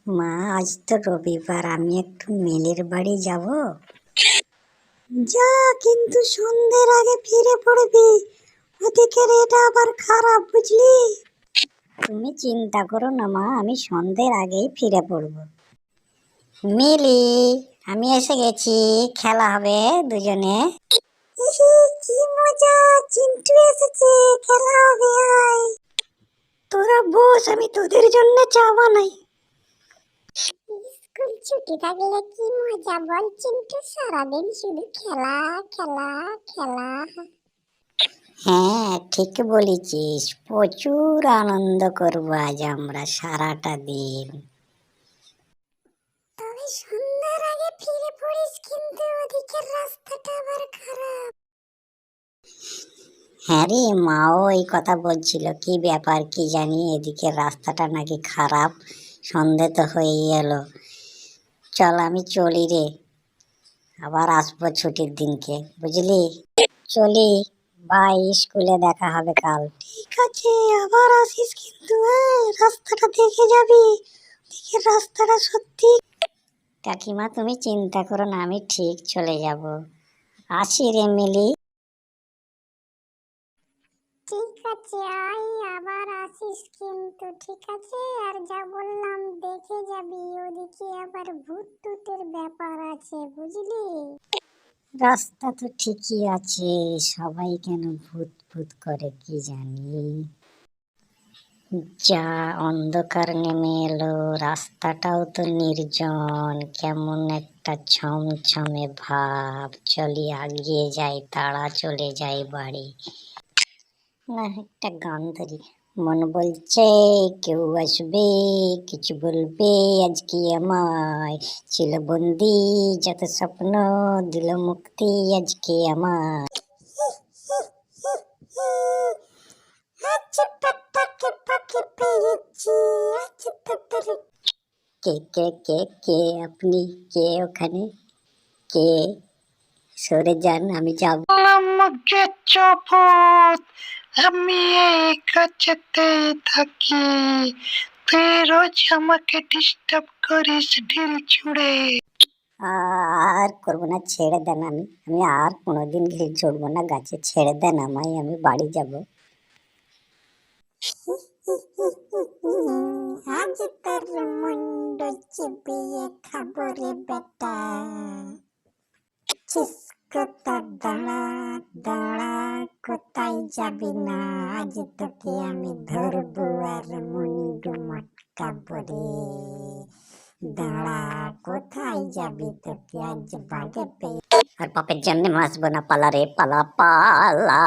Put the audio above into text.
মা, আজ তো রবিবার, আমি একটু মেলের বাড়ি যাব। যা, কিন্তু সন্ধ্যের আগে ফিরে পড়বি, ওদিকে এটা আবার খারাপ, বুঝলি? তুমি চিন্তা করো না মা, আমি সন্ধ্যের আগেই ফিরে পড়বো। মিলি, আমি এসে গেছি, খেলা হবে দুজনে। কি মজা, চিন্টু এসেছে, খেলা হবে। আয় তোরা বস, আমি তোদের জন্য চা বানাই। স্কুল ছুটি থাকলে কি মজা বল চিন্টু, সারাদিন শুধু খেলা খেলা খেলা। হ্যাঁ, ঠিক বলেছিস, প্রচুর আনন্দ করবো আজ আমরা সারাটা দিন। তবে সন্ধ্যার আগে ফিরে পড়িস, কিন্তু ওদিকের রাস্তাটা আবার খারাপ। হ্যাঁ রে, মাও এই কথা বলছিল, কি ব্যাপার কি জানি, এদিকে রাস্তাটা নাকি খারাপ। সন্ধে তো হয়ে এলো, চল আমি চলি রে, আবার আসবো ছুটির দিনকে, বুঝলি? চলি, বাই, স্কুলে দেখা হবে কাল। ঠিক আছে, আবার আসিস কিন্তু, রাস্তাটা দেখে যাবি, দিকের রাস্তাটা সত্যি। কাকিমা তুমি চিন্তা করো না, আমি ঠিক চলে যাব। আসি রে মিলি। ঠিক আছে, আয়, আবার আসিস কিন্তু, ঠিক আছে? আর যা বললাম দেখে যাবি, ওদিকে আবার ভূত টুতের ব্যাপার আছে, বুঝলি? রাস্তা তো ঠিকই আছে, সবাই কেন ভূত ভূত করে কি জানি। যা অন্ধকার নেমে এলো, রাস্তাটাও তো নির্জন, কেমন একটা ছমছমে ভাব। চলি, আগিয়ে যাই, তাড়া চলে যাই বাড়ি। না, একটা গান ধরি। মন বলছে কেউ আসবে, কিছু বলবে আজকে আমায়, ছিল বন্দি যত স্বপ্ন, দিল মুক্তি আজকে আমার। কে কে কে কে আপনি, কে ওখানে, কে? সরে যান, আমি যাব। আমাকে চপত, আমি এই কাছেতে থাকি, তুই রোজ আমাকে ডিস্টার্ব করিস ঢিল ছুড়ে। আর করবো না, ছেড়ে দেন, আমি আমি আর কোনোদিন ঢিল ছুড়বো না গাছে, ছেড়ে দেন আমায়, আমি বাড়ি যাব। আজ তোর মুন্ড চিবিয়ে খাবো রে বেটা, চিস্কোতা দাঁড়া দাঁড়া, কোথায় যাবি না, আজ তোকে আমি ধরবো আর মুন্ডু মটকাবো রে। দাঁড়া, কোথায় যাবি, তোকে আজ বাগে পেয়ে। আর বাপের জন্য মাসবো না, পালা রে পালা পালা।